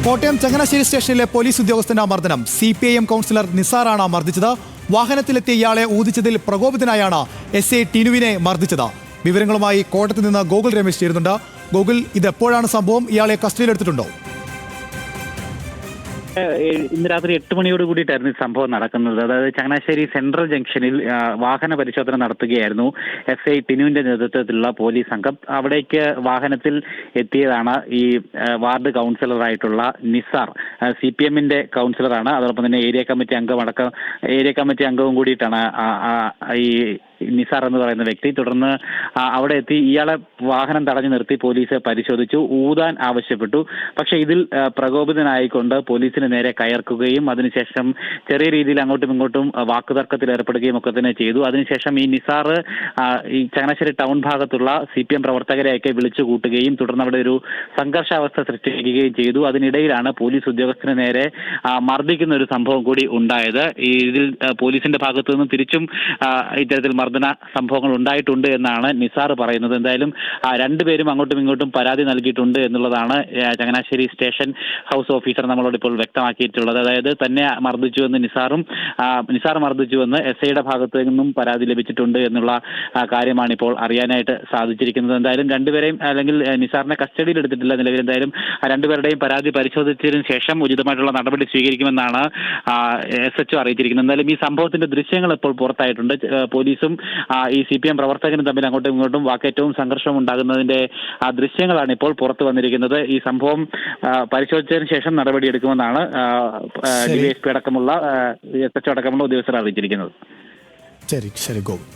കോട്ടയം ചങ്ങനാശ്ശേരി സ്റ്റേഷനിലെ പോലീസ് ഉദ്യോഗസ്ഥന്റെ മർദ്ദനം CPIM കൗൺസിലർ നിസാറാണ് മർദ്ദിച്ചത്. വാഹനത്തിലെത്തിയ ഇയാളെ ഊതിച്ചതിൽ പ്രകോപിതനായാണ് SA ടിനുവിനെ മർദ്ദിച്ചത്. വിവരങ്ങളുമായി കോട്ടയത്ത് നിന്ന് ഗോകുൽ രമേശ് ചേരുന്നുണ്ട്. ഗോകുൽ, ഇത് എപ്പോഴാണ് സംഭവം? ഇയാളെ കസ്റ്റഡിയിലെടുത്തിട്ടുണ്ടോ? ഇന്ന് രാത്രി 8 മണിയോട് കൂടിയിട്ടായിരുന്നു ഈ സംഭവം നടക്കുന്നത്. അതായത് ചങ്ങനാശ്ശേരി സെൻട്രൽ ജംഗ്ഷനിൽ വാഹന പരിശോധന നടത്തുകയായിരുന്നു SA ടിനുവിന്റെ നേതൃത്വത്തിലുള്ള പോലീസ് സംഘം. അവിടേക്ക് വാഹനത്തിൽ എത്തിയതാണ് ഈ വാർഡ് കൗൺസിലറായിട്ടുള്ള നിസാർ. CPMന്റെ കൗൺസിലറാണ്. അതോടൊപ്പം തന്നെ ഏരിയ കമ്മിറ്റി അംഗവും കൂടിയിട്ടാണ് ഈ നിസാർ എന്ന് പറയുന്ന വ്യക്തി. തുടർന്ന് അവിടെ എത്തി ഇയാളെ വാഹനം തടഞ്ഞു നിർത്തി പോലീസ് പരിശോധിച്ചു, ഊതാൻ ആവശ്യപ്പെട്ടു. പക്ഷേ ഇതിൽ പ്രകോപിതനായിക്കൊണ്ട് പോലീസിന് നേരെ കയർക്കുകയും അതിനുശേഷം ചെറിയ രീതിയിൽ അങ്ങോട്ടും ഇങ്ങോട്ടും വാക്കുതർക്കത്തിൽ ഏർപ്പെടുകയും ഒക്കെ തന്നെ ചെയ്തു. അതിനുശേഷം ഈ നിസാർ ഈ ചങ്ങനാശ്ശേരി ടൗൺ ഭാഗത്തുള്ള CPM പ്രവർത്തകരെയൊക്കെ വിളിച്ചു കൂട്ടുകയും തുടർന്ന് അവിടെ ഒരു സംഘർഷാവസ്ഥ സൃഷ്ടിക്കുകയും ചെയ്തു. അതിനിടയിലാണ് പോലീസ് ഉദ്യോഗസ്ഥന് നേരെ മർദ്ദിക്കുന്ന ഒരു സംഭവം കൂടി ഉണ്ടായത്. ഇതിൽ പോലീസിന്റെ ഭാഗത്തു നിന്നും തിരിച്ചും ഇത്തരത്തിൽ മർദ്ദന സംഭവങ്ങൾ ഉണ്ടായിട്ടുണ്ട് എന്നാണ് നിസാർ പറയുന്നത്. എന്തായാലും രണ്ടുപേരും അങ്ങോട്ടും ഇങ്ങോട്ടും പരാതി നൽകിയിട്ടുണ്ട് എന്നുള്ളതാണ് ചങ്ങനാശ്ശേരി സ്റ്റേഷൻ ഹൗസ് ഓഫീസർ നമ്മളോട് ഇപ്പോൾ വ്യക്തമാക്കിയിട്ടുള്ളത്. അതായത് തന്നെ മർദ്ദിച്ചുവെന്ന് നിസാർ മർദ്ദിച്ചുവെന്ന് SIയുടെ ഭാഗത്തു നിന്നും പരാതി ലഭിച്ചിട്ടുണ്ട് എന്നുള്ള കാര്യമാണ് ഇപ്പോൾ അറിയാനായിട്ട് സാധിച്ചിരിക്കുന്നത്. എന്തായാലും രണ്ടുപേരെയും അല്ലെങ്കിൽ നിസാറിനെ കസ്റ്റഡിയിൽ എടുത്തിട്ടില്ല നിലവിൽ. എന്തായാലും രണ്ടുപേരുടെയും പരാതി പരിശോധിച്ചതിന് ശേഷം ഉചിതമായിട്ടുള്ള നടപടി സ്വീകരിക്കുമെന്നാണ് SHO അറിയിച്ചിരിക്കുന്നത്. എന്തായാലും ഈ സംഭവത്തിന്റെ ദൃശ്യങ്ങൾ ഇപ്പോൾ പുറത്തായിട്ടുണ്ട്. പോലീസും ഈ CPM പ്രവർത്തകരും തമ്മിൽ അങ്ങോട്ടും ഇങ്ങോട്ടും വാക്കേറ്റവും സംഘർഷവും ഉണ്ടാകുന്നതിന്റെ ദൃശ്യങ്ങളാണ് ഇപ്പോൾ പുറത്തു വന്നിരിക്കുന്നത്. ഈ സംഭവം പരിശോധിച്ചതിന് ശേഷം നടപടിയെടുക്കുമെന്നാണ് DSP അടക്കമുള്ള SHO അടക്കമുള്ള ഉദ്യോഗസ്ഥർ അറിയിച്ചിരിക്കുന്നത്. ശരി ഗോകുൽ.